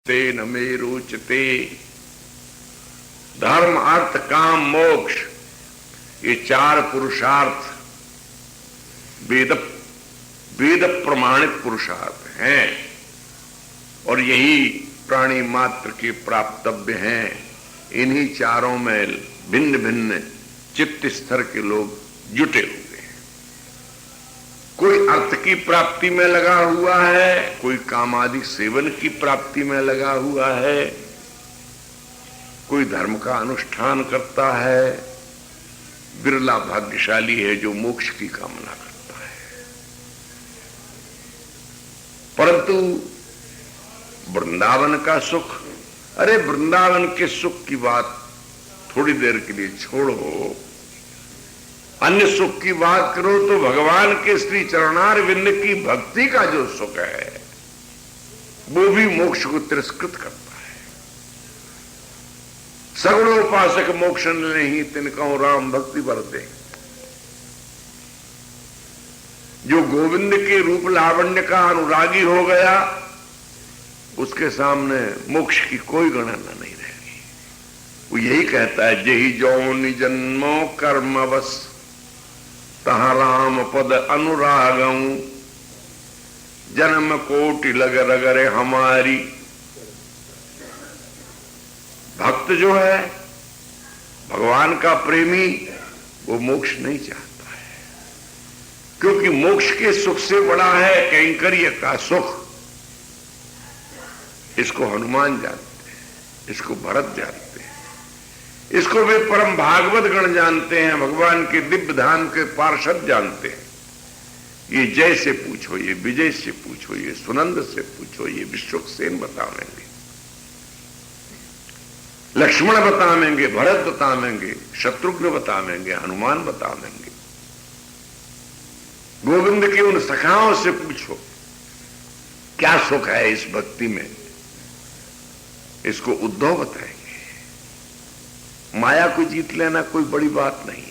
ते न मे रोचते। धर्म अर्थ काम मोक्ष, ये चार पुरुषार्थ वेद वेद प्रमाणित पुरुषार्थ हैं और यही प्राणी मात्र के प्राप्तव्य हैं। इन्हीं चारों में भिन्न भिन्न चित्त स्तर के लोग जुटे हुए हैं। कोई अर्थ की प्राप्ति में लगा हुआ है, कोई कामादि सेवन की प्राप्ति में लगा हुआ है, कोई धर्म का अनुष्ठान करता है। बिरला भाग्यशाली है जो मोक्ष की कामना करता है। परंतु वृंदावन का सुख, अरे वृंदावन के सुख की बात थोड़ी देर के लिए छोड़ो, अन्य सुख की बात करो तो भगवान के श्री चरणारविंद की भक्ति का जो सुख है वो भी मोक्ष को तिरस्कृत करता है। सगुणोपासक मोक्ष नहीं तिनका राम भक्ति बरते। जो गोविंद के रूप लावण्य का अनुरागी हो गया उसके सामने मोक्ष की कोई गणना नहीं रहेगी। वो यही कहता है, जेहि जौनि जन्मो कर्मवश तहाँ राम पद अनुरागऊं, जन्म कोटि लग रगरे हमारी। भक्त जो है भगवान का प्रेमी वो मोक्ष नहीं चाहता है, क्योंकि मोक्ष के सुख से बड़ा है कैंकर्य का सुख। इसको हनुमान जानते हैं, इसको भरत जानते हैं, इसको वे परम भागवत गण जानते हैं, भगवान के दिव्य धाम के पार्षद जानते हैं। ये जय से पूछो, ये विजय से पूछो, ये सुनंद से पूछो, ये विश्वक्सेन बतावेंगे, लक्ष्मण बतावेंगे, भरत बतावेंगे, शत्रुघ्न बतावेंगे, हनुमान बतावेंगे। गोविंद के उन सखाओं से पूछो क्या सुख है इस भक्ति में, इसको उद्धव बताएंगे। माया को जीत लेना कोई बड़ी बात नहीं,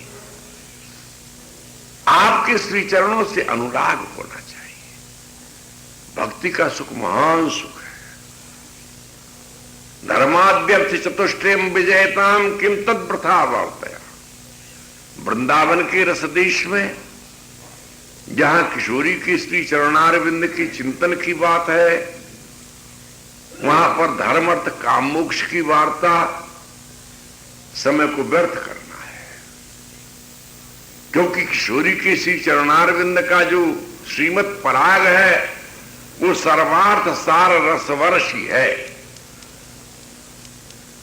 आपके श्री चरणों से अनुराग होना चाहिए। भक्ति का सुख महान सुख है। धर्माद्यर्थ चतुष्टयम विजयताम किम तद्वृथा वार्तया। वृंदावन के रसदेश में जहां किशोरी की श्री चरणारविंद की चिंतन की बात है, वहां पर धर्म अर्थ काम मोक्ष की वार्ता समय को व्यर्थ करना है। क्योंकि किशोरी के श्री चरणारविंद का जो श्रीमत पराग है वो सर्वार्थ सार रसवर्षी है।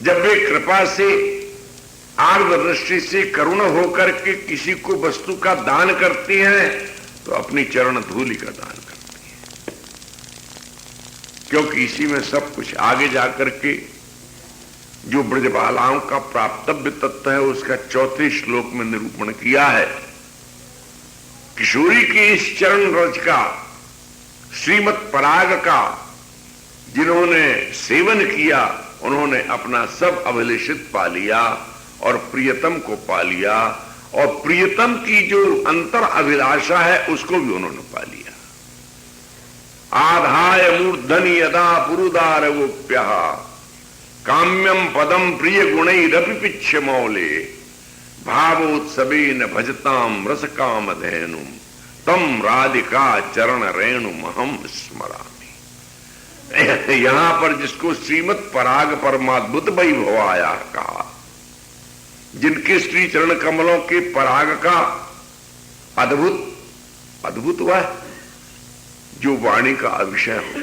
जब वे कृपा से आर्द्र दृष्टि से करुण होकर के किसी को वस्तु का दान करती हैं तो अपनी चरण धूलि का दान करती हैं, क्योंकि इसी में सब कुछ आगे जाकर के जो ब्रजबालाओं का प्राप्तव्य तत्व है उसका 34 श्लोक में निरूपण किया है। किशोरी के इस चरण रज का, श्रीमत पराग का जिन्होंने सेवन किया उन्होंने अपना सब अभिलेषित पा लिया और प्रियतम को पा लिया, और प्रियतम की जो अंतर अभिलाषा है उसको भी उन्होंने पा लिया। आधाय मूर्धनि यदा पुरुदार गोप्यः काम्यम पदम प्रिय गुणैरपि पिच्छ मौले भावोत्सवेन भजताम रस काम धेनु तम राधिका चरण रेणु महम स्मरामि। यहां पर जिसको श्रीमत पराग परमाद्भुत वैभव आया कहा, जिनके श्री चरण कमलों के पराग का अद्भुत वह जो वाणी का विषय हो,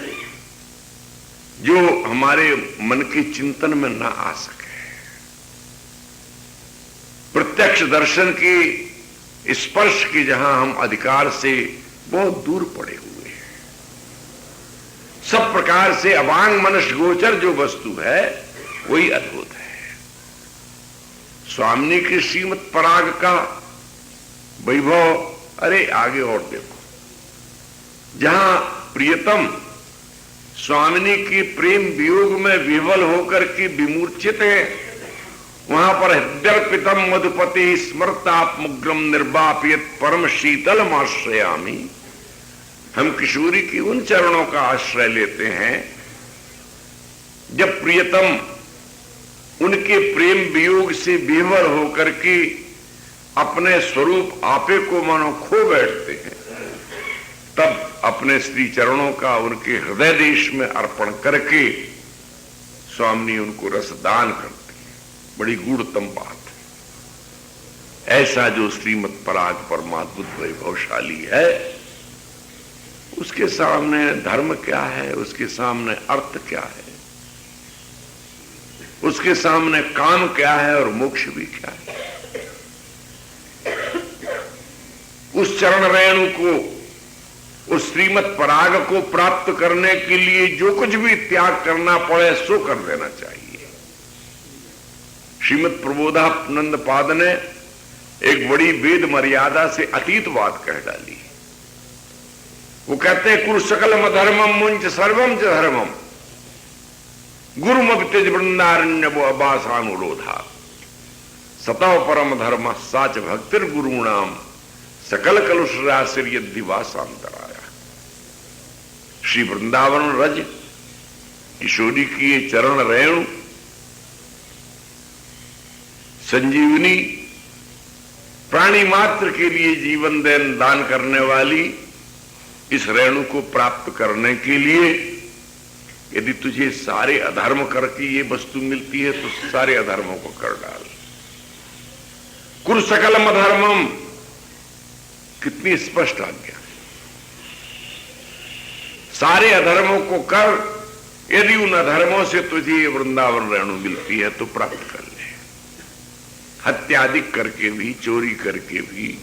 जो हमारे मन के चिंतन में ना आ सके, प्रत्यक्ष दर्शन के स्पर्श के जहां हम अधिकार से बहुत दूर पड़े हुए हैं, सब प्रकार से अवांग मनुष्य गोचर जो वस्तु है वही अद्भुत है। स्वामिनी के श्रीमत पराग का वैभव, अरे आगे और देखो, जहां प्रियतम स्वामिनी के प्रेम वियोग में विवल होकर के विमूर्छित है, वहां पर हृदयर्पितम मधुपति स्मृतात्मुग्रम निर्वापियत परम शीतलम आश्रयामि। हम किशोरी की उन चरणों का आश्रय लेते हैं जब प्रियतम उनके प्रेम वियोग से विह्वल होकर के अपने स्वरूप आपे को मानो खो बैठते हैं, तब अपने श्री चरणों का उनके हृदय देश में अर्पण करके स्वामी उनको रसदान करते हैं। बड़ी गूढ़तम बात है। ऐसा जो श्रीमद पराग परमाद्भुत वैभवशाली है, उसके सामने धर्म क्या है, उसके सामने अर्थ क्या है, उसके सामने काम क्या है और मोक्ष भी क्या है। उस चरण रेणु को, उस श्रीमद पराग को प्राप्त करने के लिए जो कुछ भी त्याग करना पड़े सो कर देना चाहिए। श्रीमद प्रबोधानंद पाद ने एक बड़ी वेद मर्यादा से अतीत बात कह डाली। वो कहते हैं कुरु सकलम धर्मम मुंच सर्वम च धर्मम गुरुम त्यज वृंदारण्य वो अबासानुरोधा सतव परम धर्म साच भक्तिर गुरुणाम सकल कलुषराशिर यदि वासांतराया। श्री वृंदावन रज किशोरी की ये चरण रेणु संजीवनी, प्राणी मात्र के लिए जीवन दान करने वाली इस रेणु को प्राप्त करने के लिए यदि तुझे सारे अधर्म करके ये वस्तु मिलती है तो सारे अधर्मों को कर डाल। कुरु सकलम अधर्मम, कितनी स्पष्ट आज्ञा। सारे अधर्मों को कर, यदि उन अधर्मों से तुझे वृंदावन रेणु मिलती है तो प्राप्त कर ले। हत्यादिक करके भी, चोरी करके भी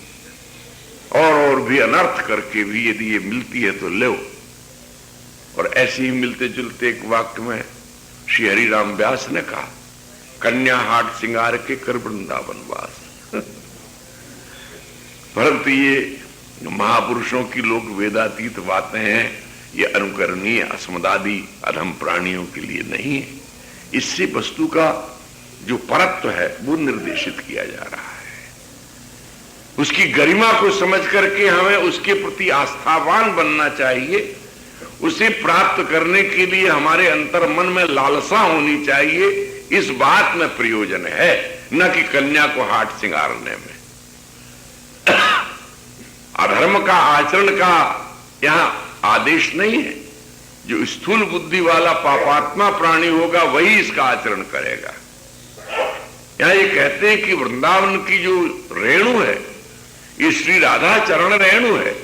और भी अनर्थ करके भी यदि ये मिलती है तो लो। और ऐसे ही मिलते जुलते एक वाक्य में श्री हरिराम व्यास ने कहा, कन्या हाट सिंगार के कर वृंदावन वास। परंतु ये महापुरुषों की लोक वेदातीत बातें हैं, ये अनुकरणीय अस्मदादि अधम प्राणियों के लिए नहीं है। इससे वस्तु का जो परत्व है वो निर्देशित किया जा रहा है। उसकी गरिमा को समझ करके हमें उसके प्रति आस्थावान बनना चाहिए। उसे प्राप्त करने के लिए हमारे अंतर मन में लालसा होनी चाहिए। इस बात में प्रयोजन है, न कि कन्या को हाट सिंगारने में। अधर्म का आचरण का यहां आदेश नहीं है। जो स्थूल बुद्धि वाला पापात्मा प्राणी होगा वही इसका आचरण करेगा। यहां ये कहते हैं कि वृंदावन की जो रेणु है, ये श्री राधा चरण रेणु है।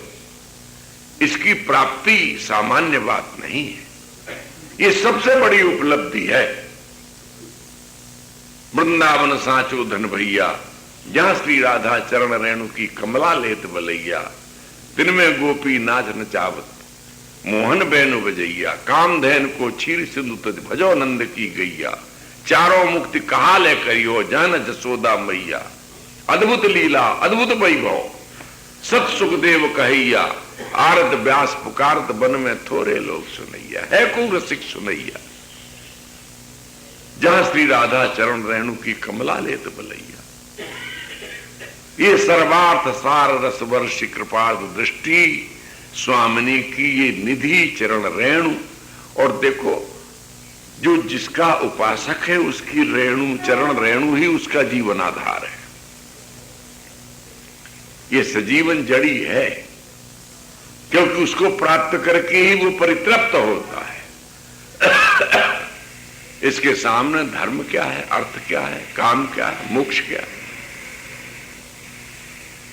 इसकी प्राप्ति सामान्य बात नहीं है, ये सबसे बड़ी उपलब्धि है। वृंदावन सांचो धन भैया, जहां श्री राधा चरण रेणु की कमला लेत बलैया। दिन में गोपी नाच नचावत मोहन बेनु बजैया। कामधेन को क्षीर सिंधु तज भजो नंद की गैया। चारों मुक्ति कहा ले करियो जान जसोदा मैया। अद्भुत लीला अद्भुत वैभव सत सुखदेव कहैया। आरत व्यास पुकारत बन में थोड़े लोग सुनैया। है को रसिक सुनैया। जहां श्री राधा चरण रेणु की कमला लेत बलैया। ये सर्वार्थ सार रस वर्ष कृपार्थ दृष्टि स्वामिनी की ये निधि चरण रेणु। और देखो, जो जिसका उपासक है उसकी रेणु, चरण रेणु ही उसका जीवन आधार है। ये सजीवन जड़ी है, क्योंकि उसको प्राप्त करके ही वो परितृप्त होता है। इसके सामने धर्म क्या है, अर्थ क्या है, काम क्या है, मोक्ष क्या है।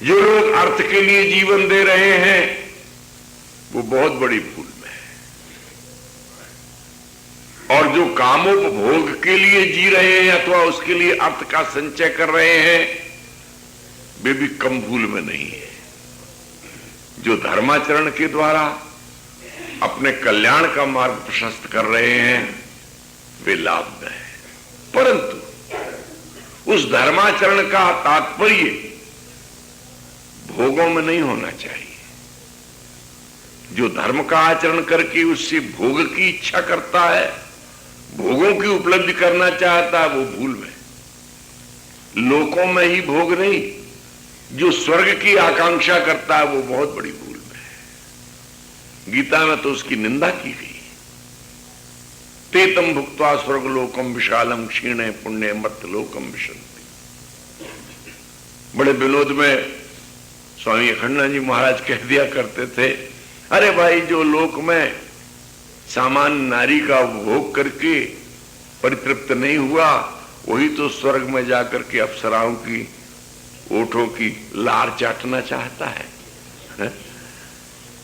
जो लोग अर्थ के लिए जीवन दे रहे हैं वो बहुत बड़ी भूल में है। और जो कामोपभोग के लिए जी रहे हैं अथवा उसके लिए अर्थ का संचय कर रहे हैं वे भी कम भूल में नहीं है। जो धर्माचरण के द्वारा अपने कल्याण का मार्ग प्रशस्त कर रहे हैं वे लाभ में है। परंतु उस धर्माचरण का तात्पर्य भोगों में नहीं होना चाहिए। जो धर्म का आचरण करके उससे भोग की इच्छा करता है, भोगों की उपलब्धि करना चाहता है, वो भूल में। लोकों में ही भोग नहीं, जो स्वर्ग की आकांक्षा करता है वो बहुत बड़ी भूल में है। गीता में तो उसकी निंदा की गई। तेतम भुक्त्वा स्वर्गलोकम विशालम क्षीणे पुण्य मर्त्यलोकम विशंति। बड़े विनोद में स्वामी अखंडानंद जी महाराज कह दिया करते थे, अरे भाई जो लोक में सामान्य नारी का उपभोग करके परितृप्त नहीं हुआ, वही तो स्वर्ग में जाकर के अप्सराओं की ओठों की लार चाटना चाहता है।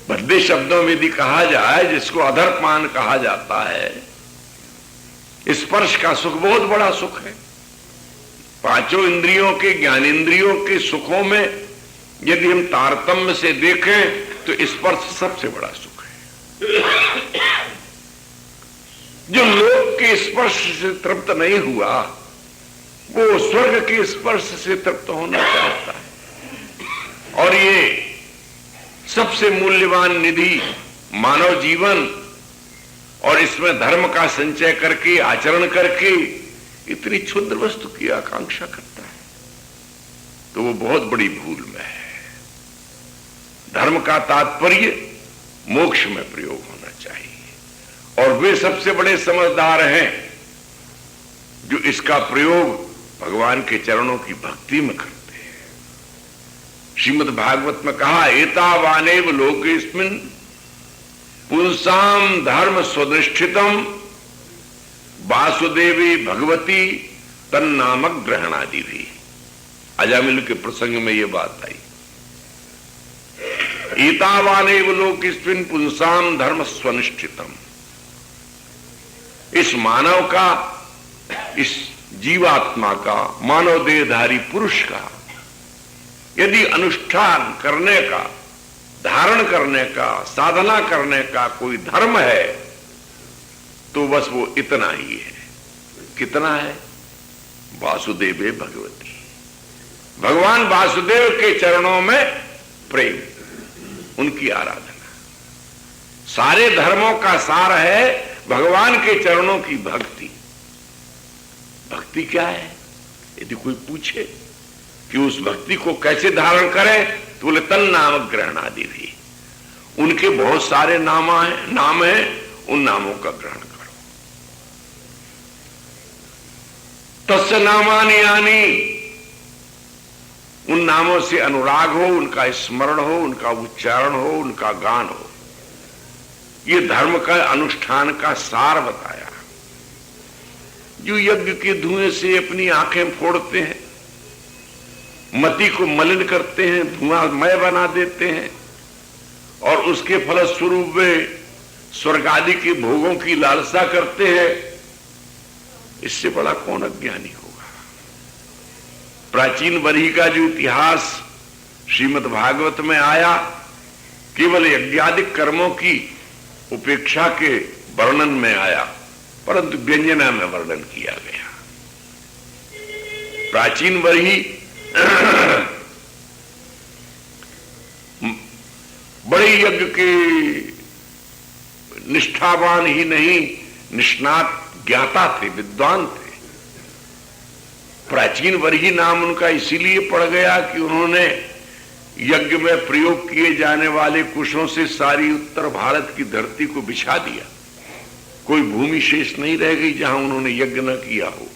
भद्दे शब्दों में यदि कहा जाए, जिसको अधरपान कहा जाता है, स्पर्श का सुख बहुत बड़ा सुख है। पांचों इंद्रियों के, ज्ञानेंद्रियों के सुखों में यदि हम तारतम्य से देखें तो स्पर्श सबसे बड़ा सुख है। जो लोक के स्पर्श से तृप्त नहीं हुआ, वो स्वर्ग के स्पर्श से तृप्त होना चाहता है। और ये सबसे मूल्यवान निधि मानव जीवन, और इसमें धर्म का संचय करके, आचरण करके इतनी क्षुद्र वस्तु की आकांक्षा करता है, तो वो बहुत बड़ी भूल में है। धर्म का तात्पर्य मोक्ष में प्रयोग होना चाहिए, और वे सबसे बड़े समझदार हैं जो इसका प्रयोग भगवान के चरणों की भक्ति में करते हैं। श्रीमद् भागवत में कहा, एतावानेव लोकेस्मिन् पुंसाम धर्म स्वनिष्ठितम वासुदेवी भगवती तन्नामक ग्रहणादि भी। अजामिल के प्रसंग में यह बात आई। एतावानेव लोकेस्मिन् पुंसाम धर्म स्वनिष्ठितम। इस मानव का, इस जीवात्मा का, मानव देहधारी पुरुष का यदि अनुष्ठान करने का, धारण करने का, साधना करने का कोई धर्म है, तो बस वो इतना ही है। कितना है? वासुदेवे भगवती, भगवान वासुदेव के चरणों में प्रेम, उनकी आराधना। सारे धर्मों का सार है भगवान के चरणों की भक्ति। भक्ति क्या है? यदि कोई पूछे कि उस भक्ति को कैसे धारण करें, तो बोले तन नाम ग्रहण आदि भी। उनके बहुत सारे नाम हैं, उन नामों का ग्रहण करो। तस्य नामानि यानी, उन नामों से अनुराग हो, उनका स्मरण हो, उनका उच्चारण हो, उनका गान हो। ये धर्म का अनुष्ठान का सार बताया। जो यज्ञ के धुएं से अपनी आंखें फोड़ते हैं, मति को मलिन करते हैं, धुआंमय बना देते हैं, और उसके फलस्वरूप वे स्वर्ग आदि के भोगों की लालसा करते हैं, इससे बड़ा कौन अज्ञानी होगा। प्राचीन वरी का जो इतिहास श्रीमद् भागवत में आया, केवल यज्ञादिक कर्मों की उपेक्षा के वर्णन में आया, परंतु व्यंजना में वर्णन किया गया। प्राचीन वरी बड़े यज्ञ के निष्ठावान ही नहीं, निष्णात ज्ञाता थे, विद्वान थे। प्राचीन वरी नाम उनका इसीलिए पड़ गया कि उन्होंने यज्ञ में प्रयोग किए जाने वाले कुशों से सारी उत्तर भारत की धरती को बिछा दिया। कोई भूमि शेष नहीं रह गई जहां उन्होंने यज्ञ न किया हो।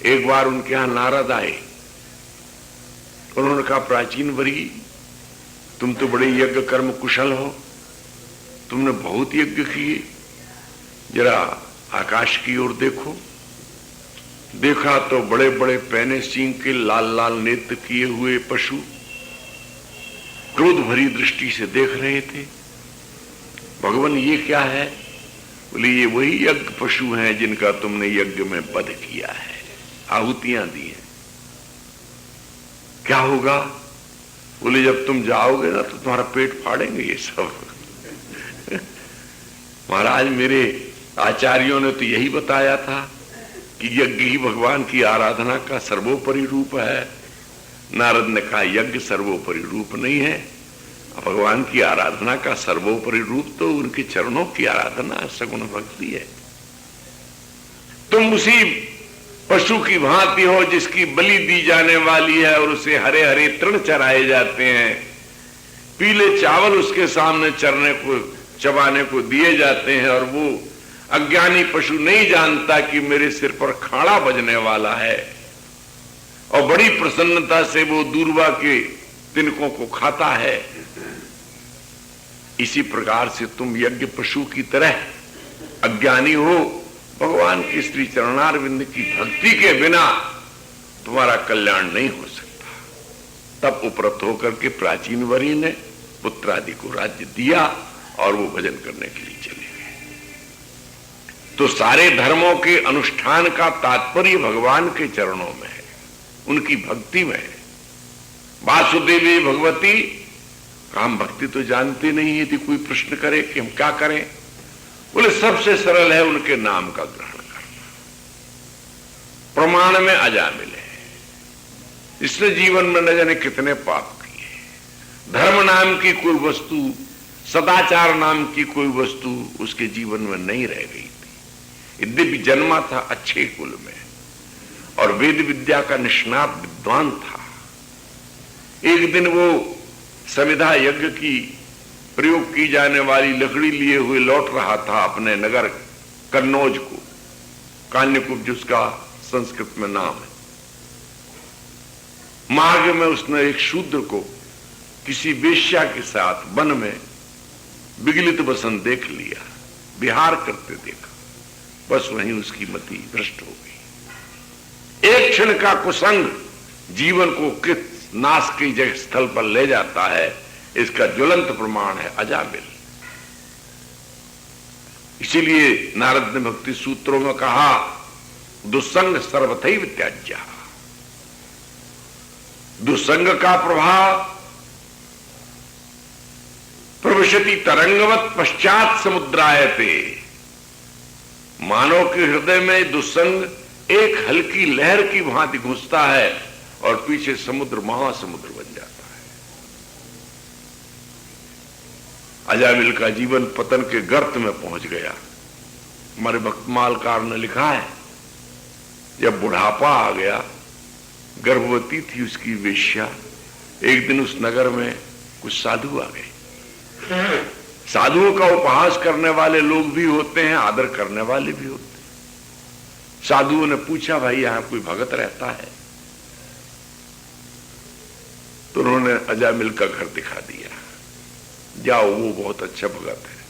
एक बार उनके यहां नारद आए, उन्होंने कहा, प्राचीन वरी, तुम तो बड़े यज्ञ कर्म कुशल हो, तुमने बहुत यज्ञ किए, जरा आकाश की ओर देखो। देखा तो बड़े बड़े पैने सींग के लाल लाल नेत्र किए हुए पशु क्रोध भरी दृष्टि से देख रहे थे। भगवान ये क्या है? बोले ये वही यज्ञ पशु हैं जिनका तुमने यज्ञ में वध किया है, आहुतियां दी हैं। क्या होगा? बोले जब तुम जाओगे ना तो तुम्हारा पेट फाड़ेंगे ये सब। महाराज मेरे आचार्यों ने तो यही बताया था कि यज्ञ ही भगवान की आराधना का सर्वोपरि रूप है। नारद ने कहा यज्ञ सर्वोपरि रूप नहीं है, भगवान की आराधना का सर्वोपरि रूप तो उनके चरणों की आराधना, सगुण भक्ति है। तुम उसी पशु की भांति हो जिसकी बलि दी जाने वाली है और उसे हरे हरे तृण चराए जाते हैं, पीले चावल उसके सामने चरने को, चबाने को दिए जाते हैं, और वो अज्ञानी पशु नहीं जानता कि मेरे सिर पर खाड़ा बजने वाला है, और बड़ी प्रसन्नता से वो दूर्वा के तिनकों को खाता है। इसी प्रकार से तुम यज्ञ पशु की तरह अज्ञानी हो, भगवान की श्री चरणारविंद की भक्ति के बिना तुम्हारा कल्याण नहीं हो सकता। तब उपरत होकर के प्राचीन वरी ने पुत्र आदि को राज्य दिया और वो भजन करने के लिए चले गए। तो सारे धर्मों के अनुष्ठान का तात्पर्य भगवान के चरणों में है, उनकी भक्ति में है। वासुदेवी भगवती, हम भक्ति तो जानते नहीं है, कोई प्रश्न करे कि हम क्या करें, बोले सबसे सरल है उनके नाम का ग्रहण करना। प्रमाण में अजामिल है, इसने जीवन में न जाने कितने पाप किए। धर्म नाम की कोई वस्तु, सदाचार नाम की कोई वस्तु उसके जीवन में नहीं रह गई थी। यद्यपि जन्मा था अच्छे कुल में और वेद विद्या का निष्णात विद्वान था, एक दिन वो समिधा यज्ञ की प्रयोग की जाने वाली लकड़ी लिए हुए लौट रहा था अपने नगर कन्नौज को, कान्यकुब्ज जिसका संस्कृत में नाम है। मार्ग में उसने एक शूद्र को किसी वेश्या के साथ वन में विगलित वसन देख लिया, विहार करते देखा, बस वहीं उसकी मति भ्रष्ट हो गई। एक क्षण का कुसंग जीवन को किस नाश की जगह स्थल पर ले जाता है, इसका ज्वलंत प्रमाण है अजामिल। इसीलिए नारद ने भक्ति सूत्रों में कहा, दुस्संग सर्वथैव त्याज्य। दुस्संग का प्रभाव प्रविशति तरंगवत पश्चात समुद्रायते। मानव के हृदय में दुस्संग एक हल्की लहर की भांति घुसता है और पीछे समुद्र महासमुद्र बन जाता है। अजामिल का जीवन पतन के गर्त में पहुंच गया। हमारे भक्तमालकार ने लिखा है, जब बुढ़ापा आ गया, गर्भवती थी उसकी वेश्या, एक दिन उस नगर में कुछ साधु आ गए। साधुओं का उपहास करने वाले लोग भी होते हैं, आदर करने वाले भी होते हैं। साधुओं ने पूछा, भाई यहां कोई भगत रहता है? तो उन्होंने अजामिल का घर दिखा दिया, जाओ वो बहुत अच्छा भगत है।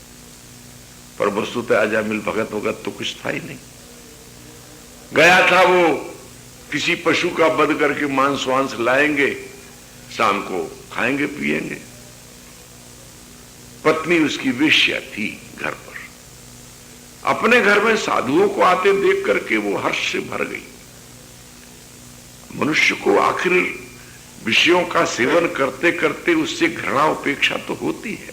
पर वस्तुतः अजामिल भगत तो कुछ था ही नहीं। गया था वो किसी पशु का वध करके मांस वांस लाएंगे, शाम को खाएंगे पिएंगे। पत्नी उसकी वेश्या थी घर पर। अपने घर में साधुओं को आते देख करके वो हर्ष से भर गई। मनुष्य को आखिर विषयों का सेवन करते करते उससे घृणा उपेक्षा तो होती है।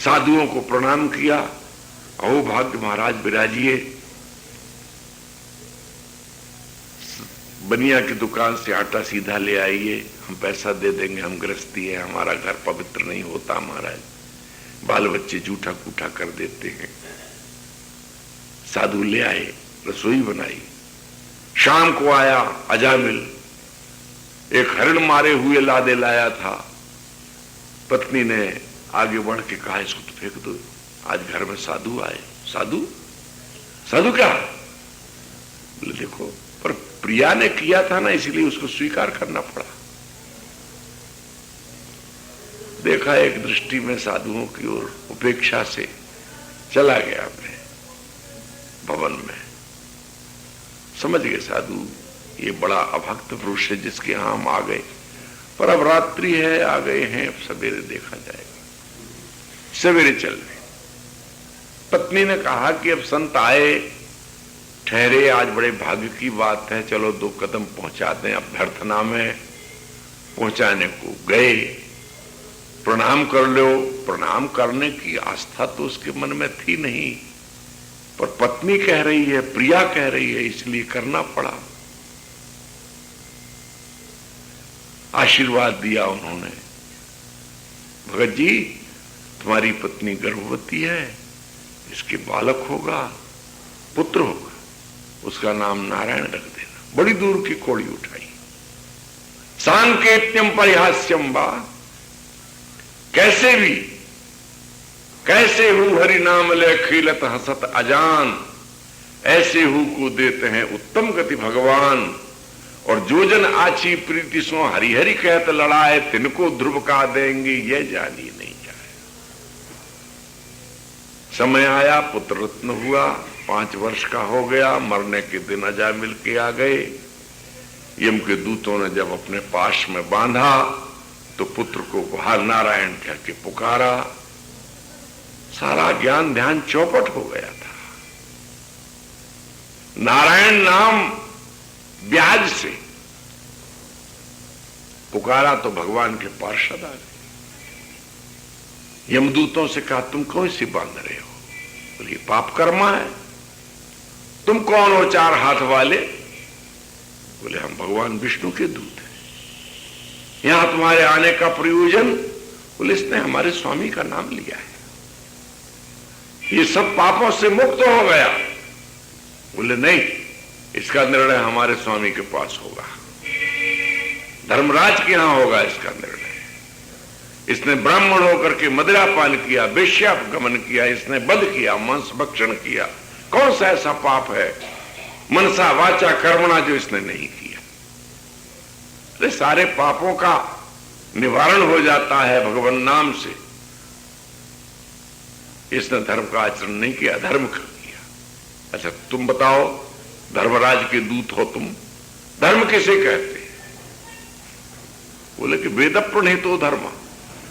साधुओं को प्रणाम किया, अहो भाग्य महाराज विराजिए, बनिया की दुकान से आटा सीधा ले आइए, हम पैसा दे देंगे, हम गृहस्थी है, हमारा घर पवित्र नहीं होता महाराज, बाल बच्चे जूठा कूठा कर देते हैं। साधु ले आए, रसोई बनाई। शाम को आया अजामिल, एक हरण मारे हुए लादे लाया था। पत्नी ने आगे बढ़ के कहा, इसको तो फेंक दो, आज घर में साधु आए। साधु? साधु क्या? बोले देखो, पर प्रिया ने किया था ना, इसलिए उसको स्वीकार करना पड़ा। देखा एक दृष्टि में साधुओं की ओर उपेक्षा से चला गया अपने भवन में। समझ गए साधु ये बड़ा अभक्त पुरुष है जिसके यहां हम आ गए, पर अब रात्रि है, आ गए हैं, अब सवेरे देखा जाएगा। सवेरे चल रहे। पत्नी ने कहा कि अब संत आए, ठहरे, आज बड़े भाग्य की बात है, चलो 2 कदम पहुंचा दें। अभ्यर्थना में पहुंचाने को गए, प्रणाम कर लो। प्रणाम करने की आस्था तो उसके मन में थी नहीं, पर पत्नी कह रही है, प्रिया कह रही है, इसलिए करना पड़ा। आशीर्वाद दिया उन्होंने, भगत जी तुम्हारी पत्नी गर्भवती है, इसके बालक होगा, पुत्र होगा, उसका नाम नारायण रख देना। बड़ी दूर की कोड़ी उठाई। सांकेत्यम परिहास्यम वा, कैसे भी कैसे हु हरि नाम ले खिलत हसत अजान, ऐसे हु को देते हैं उत्तम गति भगवान। और जो जन आची प्रीति सो हरिहरि कहत लड़ाए, तिनको ध्रुव का देंगे ये जानी नहीं जाए। समय आया, पुत्र रत्न हुआ, 5 वर्ष का हो गया, मरने के दिन अजामिल के आ गए। यम के दूतों ने जब अपने पाश में बांधा तो पुत्र को बाहर नारायण कह के पुकारा। सारा ज्ञान ध्यान चौपट हो गया था। नारायण नाम ब्याज से पुकारा तो भगवान के पार्षद आ गए। यमदूतों से कहा, तुम कौन सी बांध रहे हो? बोले, पाप कर्मा है। तुम कौन हो 4 हाथ वाले? बोले, हम भगवान विष्णु के दूत हैं। यहां तुम्हारे आने का प्रयोजन? बोले, इसने हमारे स्वामी का नाम लिया है, ये सब पापों से मुक्त हो गया। बोले, नहीं, इसका निर्णय हमारे स्वामी के पास होगा, धर्मराज के यहां होगा इसका निर्णय। इसने ब्राह्मण होकर के मदिरापान किया, वेश्यागमन किया, इसने वध किया, मांस भक्षण किया। कौन सा ऐसा पाप है मनसा वाचा कर्मणा जो इसने नहीं किया? अरे सारे पापों का निवारण हो जाता है भगवान नाम से। इसने धर्म का आचरण नहीं किया, धर्म का किया। अच्छा तुम बताओ, धर्मराज के दूत हो तुम, धर्म किसे कहते? बोले कि वेद प्रणीतो धर्म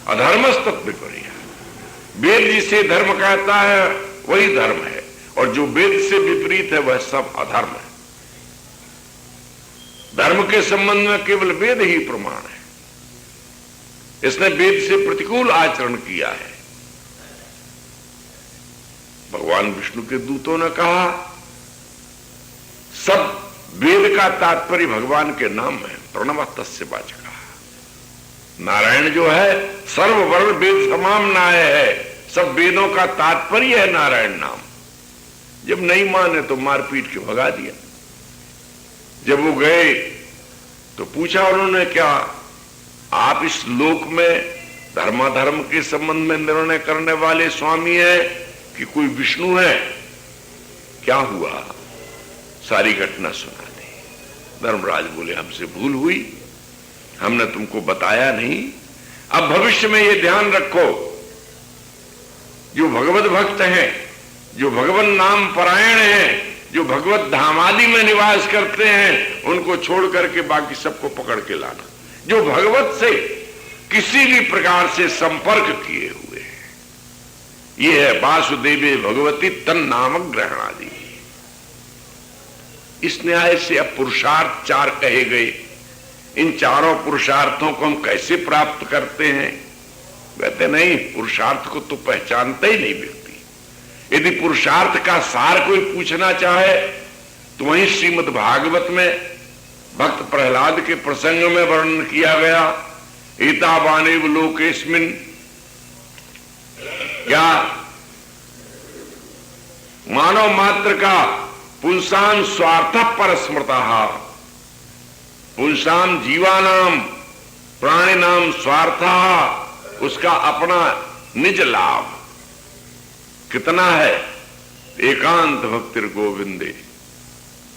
अधर्मस्तत्व विपर्य। वेद जिसे धर्म कहता है वही धर्म है, और जो वेद से विपरीत है वह सब अधर्म है। धर्म के संबंध में केवल वेद ही प्रमाण है। इसने वेद से प्रतिकूल आचरण किया है। भगवान विष्णु के दूतों ने कहा, सब वेद का तात्पर्य भगवान के नाम है, प्रणव तस्य वाचक। नारायण जो है सर्ववर्ण वेद तमाम नाय है, सब वेदों का तात्पर्य है नारायण नाम। जब नहीं माने तो मार पीट के भगा दिया। जब वो गए तो पूछा उन्होंने, क्या आप इस लोक में धर्माधर्म के संबंध में निर्णय करने वाले स्वामी हैं कि कोई विष्णु है? क्या हुआ? सारी घटना सुना दी। धर्मराज बोले, हमसे भूल हुई, हमने तुमको बताया नहीं। अब भविष्य में ये ध्यान रखो, जो भगवत भक्त हैं, जो भगवान नाम परायण हैं, जो भगवत धाम आदि में निवास करते हैं, उनको छोड़ करके बाकी सबको पकड़ के लाना। जो भगवत से किसी भी प्रकार से संपर्क किए हुए हैं, ये है वासुदेवे भगवती तन नामक ग्रहण आदि। इस न्याय से अब पुरुषार्थ 4 कहे गए। इन चारों पुरुषार्थों को हम कैसे प्राप्त करते हैं? कहते नहीं, पुरुषार्थ को तो पहचानता ही नहीं व्यक्ति। यदि पुरुषार्थ का सार कोई पूछना चाहे तो वहीं श्रीमद् भागवत में भक्त प्रहलाद के प्रसंग में वर्णन किया गया। एतावानेव लोकेस्मिन्, क्या मानव मात्र का पुंसाम स्वार्थ पर स्मृता, पुंसाम जीवानाम प्राणिनाम स्वार्थ, उसका अपना निज लाभ कितना है? एकांत भक्तिर गोविंदे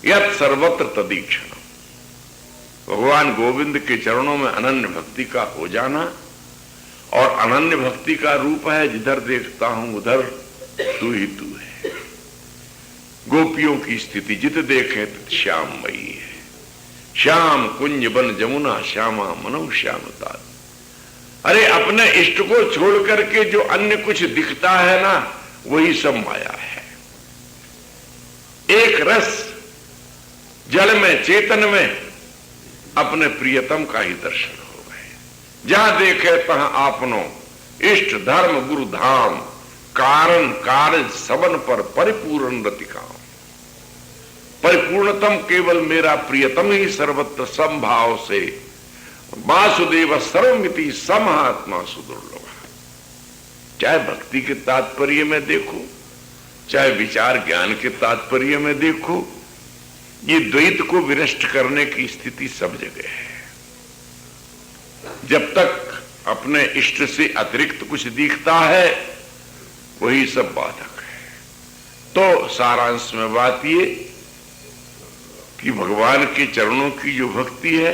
यत् सर्वत्र तदीक्षण। भगवान गोविंद के चरणों में अनन्य भक्ति का हो जाना, और अनन्य भक्ति का रूप है जिधर देखता हूं उधर तू ही तू है। गोपियों की स्थिति जित देखे तित श्याममयी है। श्याम कुंज बन जमुना श्यामा मनो श्यामता। अरे अपने इष्ट को छोड़ करके जो अन्य कुछ दिखता है ना, वही सब माया है। एक रस जल में, चेतन में अपने प्रियतम का ही दर्शन हो गए। जहां देखे तहां आपनो इष्ट धर्म गुरु धाम, कारण कार्य सबन पर परिपूर्ण रतिकाम। परिपूर्णतम केवल मेरा प्रियतम ही सर्वत्र समभाव से। वासुदेव सर्वमिति समहात्मा सुदुर्लभ। चाहे भक्ति के तात्पर्य में देखो, चाहे विचार ज्ञान के तात्पर्य में देखो, ये द्वैत को विनष्ट करने की स्थिति सब जगह है। जब तक अपने इष्ट से अतिरिक्त कुछ दिखता है वही सब बाधक है। तो सारांश में बात ये कि भगवान के चरणों की जो भक्ति है,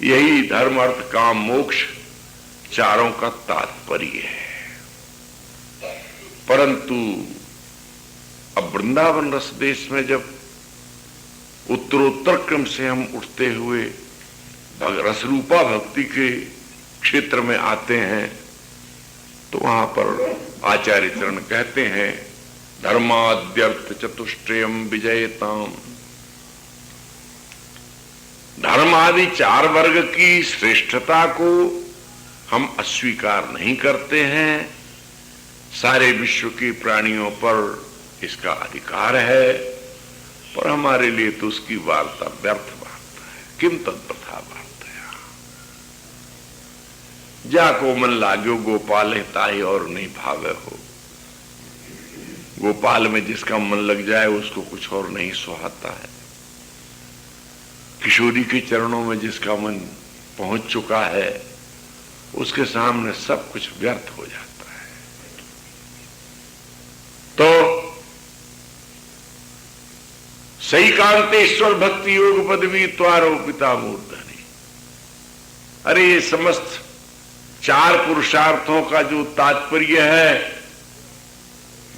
यही धर्म अर्थ काम मोक्ष चारों का तात्पर्य है। परंतु अब वृंदावन रस देश में जब उत्तरोत्तर क्रम से हम उठते हुए रसरूपा भक्ति के क्षेत्र में आते हैं, तो वहां पर आचार्य चरण कहते हैं धर्माद्यर्थ चतुष्टयम विजयताम। धर्म आदि चार वर्ग की श्रेष्ठता को हम अस्वीकार नहीं करते हैं। सारे विश्व के प्राणियों पर इसका अधिकार है, पर हमारे लिए तो उसकी वार्ता व्यर्थ वार्ता है। किम तत्प्रथा वार्ता, जाको मन लाग्यो गोपाल है ताई और नहीं भावे हो। गोपाल में जिसका मन लग जाए उसको कुछ और नहीं सुहाता है। किशोरी के चरणों में जिसका मन पहुंच चुका है, उसके सामने सब कुछ व्यर्थ हो जाता है। तो सही कांतेश्वर भक्ति योग पदवी त्वारोपिता मूर्धनि। अरे ये समस्त चार पुरुषार्थों का जो तात्पर्य है,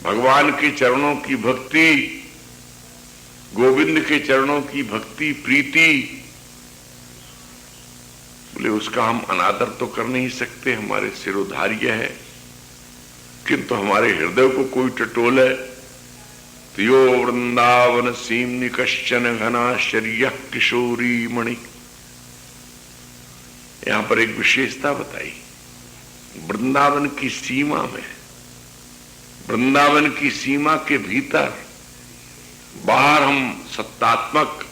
भगवान के चरणों की भक्ति, गोविंद के चरणों की भक्ति प्रीति, बोले उसका हम अनादर तो कर नहीं सकते, हमारे सिरोधार्य है। किंतु हमारे हृदय को कोई टटोले तो यो वृंदावन सीमनि कश्चन घनाश्चर्य किशोरी मणि। यहां पर एक विशेषता बताई, वृंदावन की सीमा में, वृंदावन की सीमा के भीतर, बाहर हम सत्तात्मक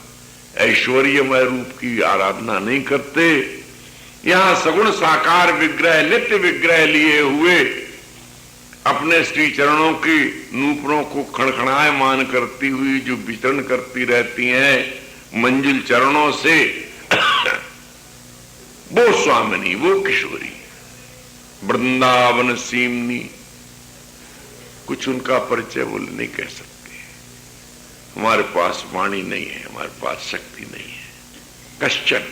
ऐश्वर्यमय रूप की आराधना नहीं करते। यहां सगुण साकार विग्रह, नित्य विग्रह लिए हुए अपने श्री चरणों की नूपुरों को खड़खड़ायमान करती हुई जो विचरण करती रहती हैं मंजिल चरणों से, वो स्वामिनी, वो किशोरी, वृंदावन सीमनी। कुछ उनका परिचय बोले नहीं कह सकते। हमारे पास वाणी नहीं है, हमारे पास शक्ति नहीं है। कश्चन,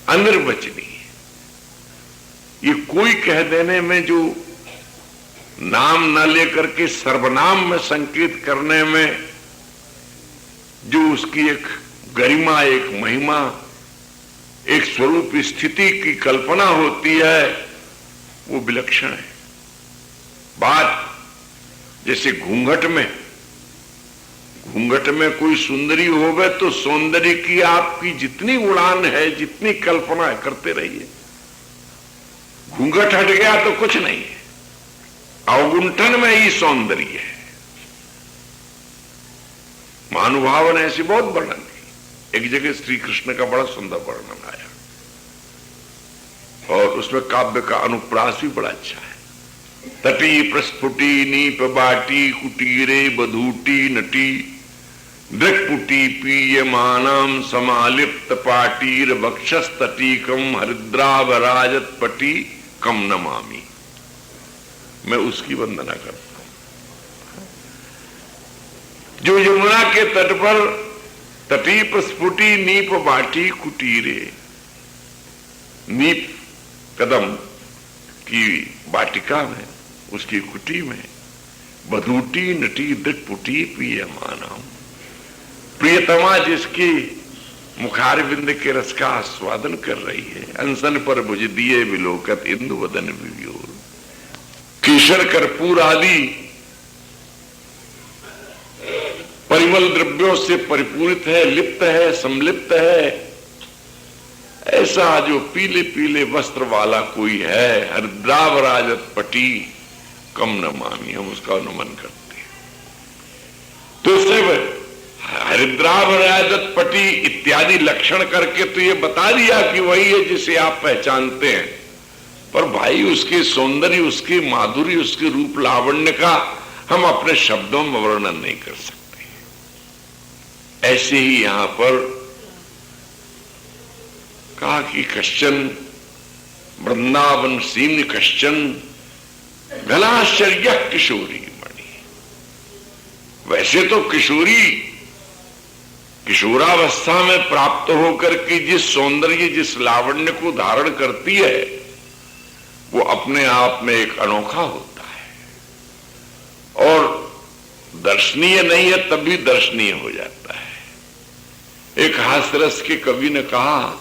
अनिर्वचनीय। ये कोई कह देने में, जो नाम न लेकर के सर्वनाम में संकेत करने में जो उसकी एक गरिमा, एक महिमा, एक स्वरूप स्थिति की कल्पना होती है, वो विलक्षण है। बात जैसे घूंघट में कोई सुंदरी होवे तो सौंदर्य की आपकी जितनी उड़ान है, जितनी कल्पना है, करते रहिए। घूंघट हट गया तो कुछ नहीं है, अवगुंठन में ही सौंदर्य है। महानुभाव ने ऐसी बहुत वर्णन की। एक जगह श्री कृष्ण का बड़ा सुंदर वर्णन आया और उसमें काव्य का अनुप्रास भी बड़ा अच्छा है। तटी प्रस्फुटी नीप बाटी कुटीरे बधूटी नटी दृक्पुटी पीयमानम समालिप्त पाटीर वक्षस्तटीकम हरिद्रावराजत पटी कम नमामि। मैं उसकी वंदना करता हूं जो यमुना के तट पर तटी प्रस्फुटी नीप बाटी कुटीरे, नीप कदम की वाटिका में, उसकी कुटी में, बधूटी नटी दृक्पुटी प्रियमानम, प्रियतमा जिसकी मुखारविंद के रस का आस्वादन कर रही है। अनसन पर भुज दिए विलोकत इंदु वदन विव्योर। केसर कर्पूर आदि परिमल द्रव्यों से परिपूरित है, लिप्त है, संलिप्त है। ऐसा जो पीले पीले वस्त्र वाला कोई है, हरिद्रावराजत पटी कम नमामि, हम उसका नमन करते हैं। तो सिर्फ हरिद्रावराजत पटी इत्यादि लक्षण करके तो ये बता दिया कि वही है जिसे आप पहचानते हैं, पर भाई उसके सौंदर्य, उसके माधुर्य, उसके रूप लावण्य का हम अपने शब्दों में वर्णन नहीं कर सकते। ऐसे ही यहां पर कहा कि कश्चन वृंदावन सीन कश्चन, घनाश्चर्य किशोरी मणि। वैसे तो किशोरी किशोरावस्था में प्राप्त होकर के जिस सौंदर्य जिस लावण्य को धारण करती है वो अपने आप में एक अनोखा होता है और दर्शनीय नहीं है तभी दर्शनीय हो जाता है। एक हास्यरस के कवि ने कहा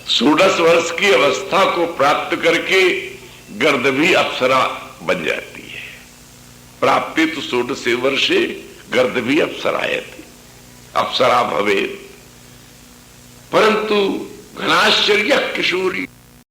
सोलह वर्ष की अवस्था को प्राप्त करके गर्द भी अप्सरा बन जाती है। प्राप्ति तो 16 वर्षे गर्द भी अप्सरायति अप्सरा भवेत्, परंतु घनाश्चर्य किशोरी